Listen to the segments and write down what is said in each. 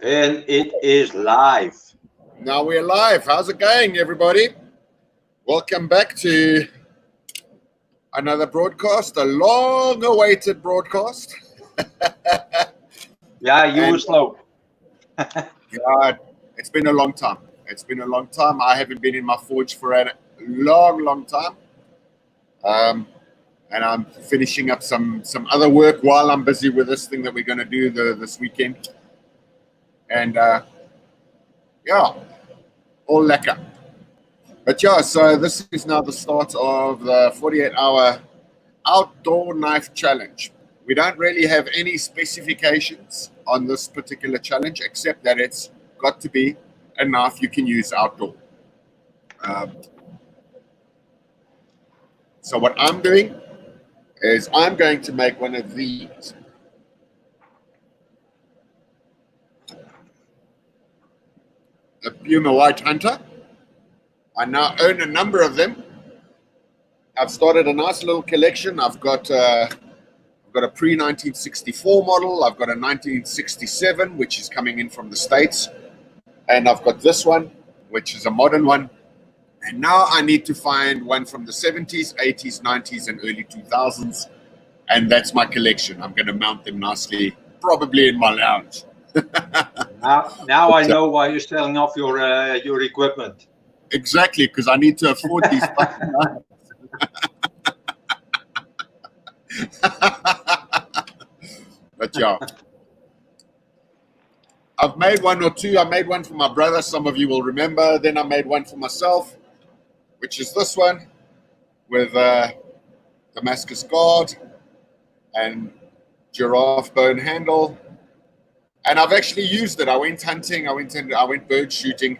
And it is live. Now we're live. How's it going, everybody? Welcome back to another broadcast, a long-awaited broadcast. Yeah, you were slow. God, it's been a long time. It's been a long time. I haven't been in my forge for a long time. And I'm finishing up some other work while I'm busy with this thing that we're going to do this weekend. And yeah, all lekker. But yeah, so this is now the start of the 48-hour outdoor knife challenge. We don't really have any specifications on this particular challenge, except that it's got to be a knife you can use outdoor. So what I'm doing is I'm going to make one of these. The Puma White Hunter. I now own a number of them. I've started a nice little collection. I've got a pre-1964 model. I've got a 1967, which is coming in from the States. And I've got this one, which is a modern one. And now I need to find one from the 70s, 80s, 90s, and early 2000s. And that's my collection. I'm going to mount them nicely, probably in my lounge. Now I know why you're selling off your equipment. Exactly, because I need to afford these fucking knives. But yeah, I've made one or two. I made one for my brother, some of you will remember. Then I made one for myself, which is this one with Damascus guard and giraffe bone handle. And I've actually used it. I went hunting, I went bird shooting,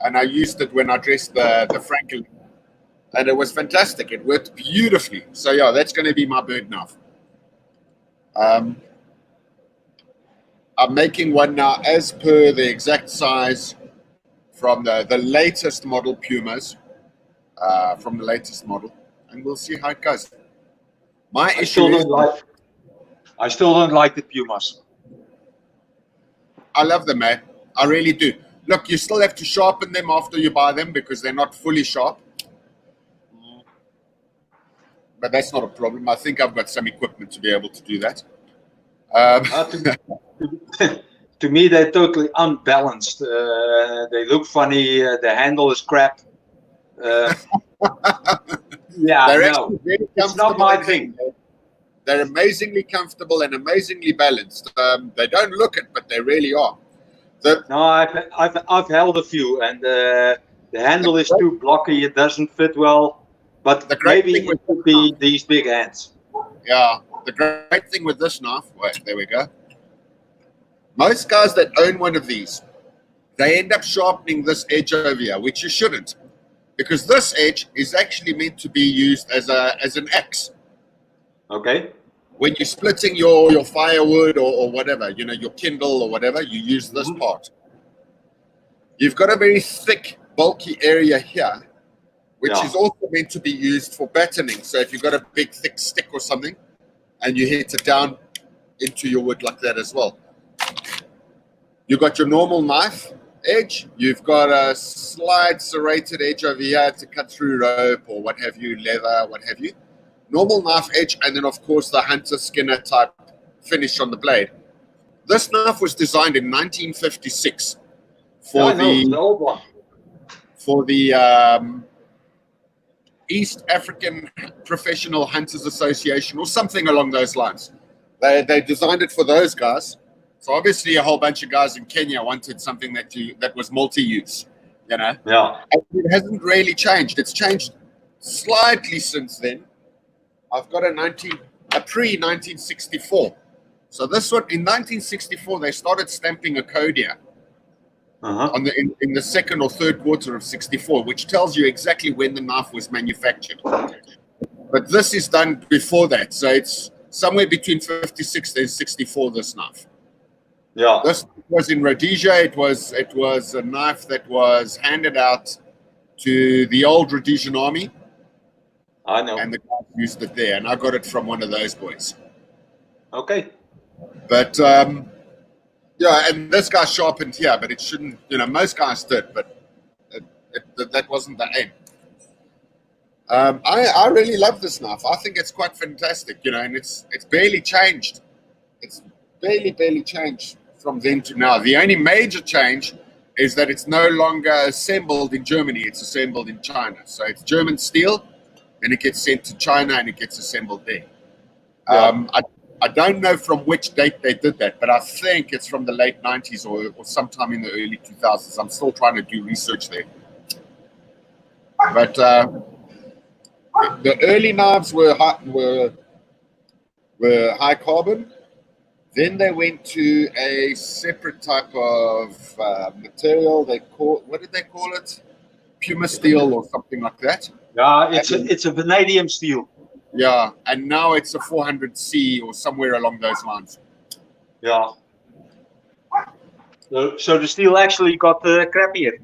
and I used it when I dressed the Franklin. And it was fantastic. It worked beautifully. So yeah, that's going to be my bird knife. I'm making one now as per the exact size from the latest model Pumas, from the latest model, and we'll see how it goes. I still don't like the Pumas. I love them, man. I really do. Look, you still have to sharpen them after you buy them because they're not fully sharp. But that's not a problem. I think I've got some equipment to be able to do that. To me, they're totally unbalanced. They look funny. The handle is crap. Yeah, no, it's not my thing. They're amazingly comfortable and amazingly balanced. They don't look it, but they really are. No, I've held a few, and the handle is too blocky. It doesn't fit well. But maybe it could be these big hands. Yeah, the great thing with this knife, wait, there we go. Most guys that own one of these, they end up sharpening this edge over here, which you shouldn't, because this edge is actually meant to be used as an axe. Okay. When you're splitting your firewood or whatever, you know, your Kindle or whatever, you use this part. You've got a very thick, bulky area here, which is also meant to be used for battening. So if you've got a big, thick stick or something, and you hit it down into your wood like that as well. You've got your normal knife edge. You've got a slight serrated edge over here to cut through rope or what have you, leather, what have you. Normal knife edge, and then, of course, the Hunter Skinner type finish on the blade. This knife was designed in 1956 for the old one. For the East African Professional Hunters Association or something along those lines. They designed it for those guys. So obviously a whole bunch of guys in Kenya wanted something that was multi-use, you know. Yeah. And it hasn't really changed. It's changed slightly since then. I've got a pre-1964. So this one, in 1964, they started stamping a code here. In the second or third quarter of 64, which tells you exactly when the knife was manufactured. But this is done before that, so it's somewhere between 56 and 64, this knife. Yeah. This was in Rhodesia. It was a knife that was handed out to the old Rhodesian army. I know. And the guys used it there, and I got it from one of those boys. Okay. But Yeah, and this guy sharpened here, but it shouldn't. Most guys did, but that wasn't the aim. I really love this knife. I think it's quite fantastic, and it's barely changed. It's barely changed from then to now. The only major change is that it's no longer assembled in Germany. It's assembled in China. So it's German steel, and it gets sent to China, and it gets assembled there. Yeah. I don't know from which date they did that, but I think it's from the late 90s or sometime in the early 2000s. I'm still trying to do research there. But the early knives were high carbon. Then they went to a separate type of material. What did they call it? Puma steel or something like that. Yeah, it's a vanadium steel. Yeah, and now it's a 400C or somewhere along those lines. Yeah. So the steel actually got crappier.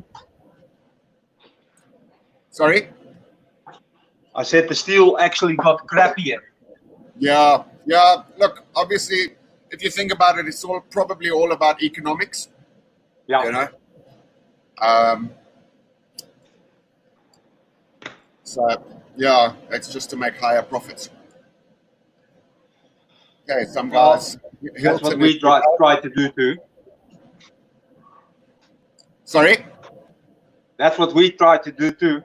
Sorry? I said the steel actually got crappier. Yeah. Look, obviously, if you think about it, it's probably all about economics. Yeah. So, yeah, it's just to make higher profits. Okay, some guys. That's what we try to do too. Sorry? That's what we try to do too.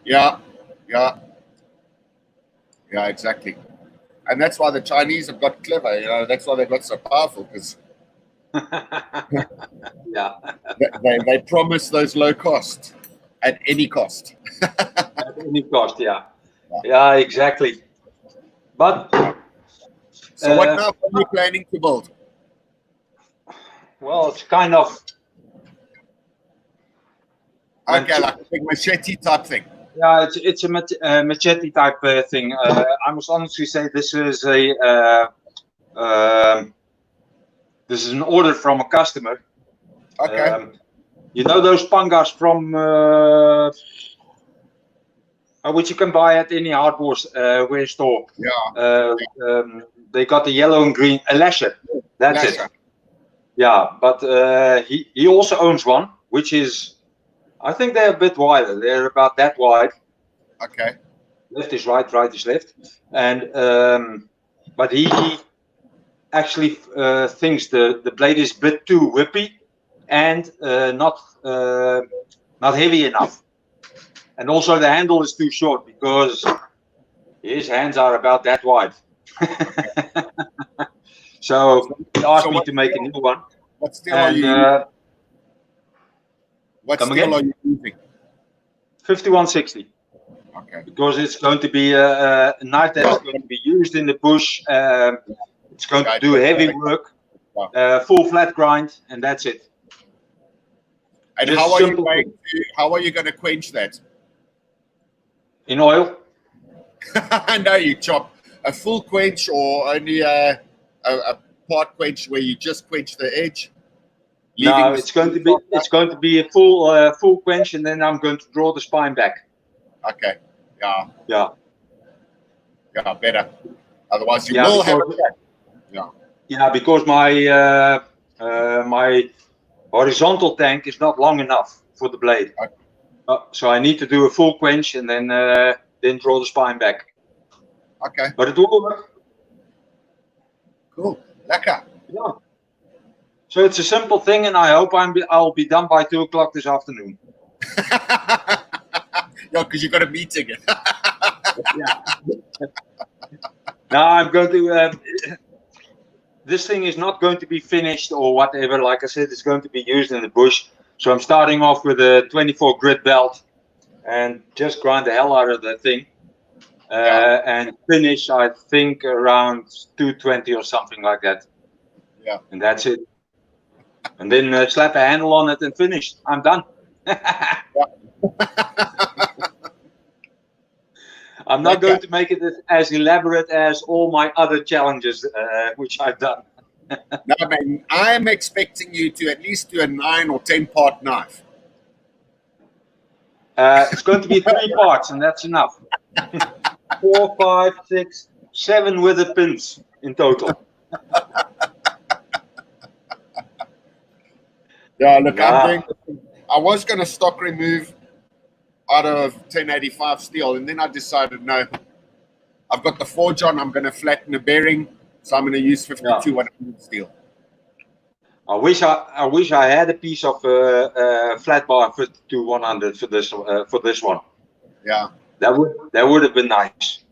Yeah, exactly. And that's why the Chinese have got clever, that's why they got so powerful, because yeah. they promise those low costs at any cost. At any cost, yeah. Yeah, exactly. But so what now are you planning to build? Well, it's kind of like a big machete type thing. Yeah, it's a machete type thing. I must honestly say this is an order from a customer. Okay. You know those pangas from which you can buy at any hardware store. Yeah. They got the yellow and green lasher. That's it. Yeah, but he also owns one, which is, I think they're a bit wider. They're about that wide. Okay. Left is right, right is left, and but he actually thinks the blade is a bit too whippy and not heavy enough, and also the handle is too short because his hands are about that wide. So he asked me to make a new one. What steel are you using? What steel are you using? 5160. Okay. Because it's going to be a knife that's going to be used in the bush. It's going to do heavy work, full flat grind, and that's it. And how are you going to quench that? In oil. No, you chop a full quench or only a part quench where you just quench the edge. No, it's going to be a full quench, and then I'm going to draw the spine back. Okay. Yeah. Yeah. Yeah, better. Otherwise, you will have. Yeah. Yeah, because my my horizontal tank is not long enough for the blade. Okay. So I need to do a full quench and then draw the spine back. Okay. But it will work. Cool. Lekker. Yeah. So it's a simple thing, and I hope I'll be done by 2 o'clock this afternoon. Yeah, because you got a meeting. Yeah. Now I'm going to. This thing is not going to be finished or whatever. Like I said, it's going to be used in the bush. So I'm starting off with a 24 grit belt and just grind the hell out of that thing. And finish, I think, around 220 or something like that. Yeah. And that's it. And then slap a handle on it and finish. I'm done. I'm not going to make it as elaborate as all my other challenges, which I've done. No, man, I'm expecting you to at least do a 9 or 10 part knife. It's going to be 3 parts, and that's enough. 4, 5, 6, 7 with the pins in total. Yeah, look, Nah. I was going to stock remove out of 1085 steel, and then I decided, no, I've got the forge on, I'm going to flatten the bearing, so I'm going to use 52-100 steel. I wish I had a piece of flat bar 52-100 for this one. Yeah. That would have been nice.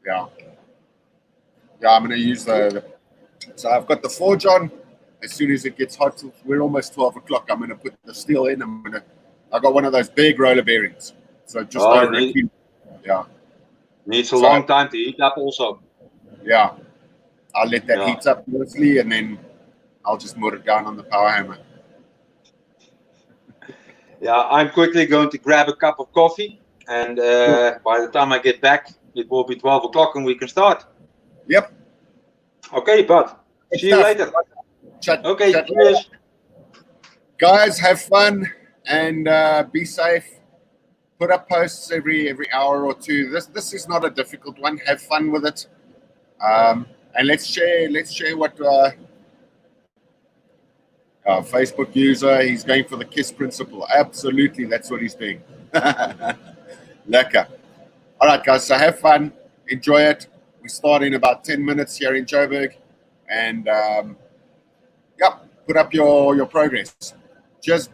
Yeah. Yeah, I'm going to use so I've got the forge on. As soon as it gets hot, we're almost 12 o'clock. I'm going to put the steel in. I got one of those big roller bearings. So just over a kilo. Yeah. Needs a long time to heat up also. Yeah. I'll let that heat up mostly, and then I'll just motor it down on the power hammer. Yeah, I'm quickly going to grab a cup of coffee, and by the time I get back, it will be 12 o'clock and we can start. Yep. Okay, bud. See you later. Okay, cheers. Guys, have fun and be safe. Put up posts every hour or two. This is not a difficult one. Have fun with it. And let's share what Facebook user, he's going for the KISS principle. Absolutely, that's what he's doing. Lekker. All right, guys, so have fun. Enjoy it. We start in about 10 minutes here in Joburg. And, put up your progress. Cheers.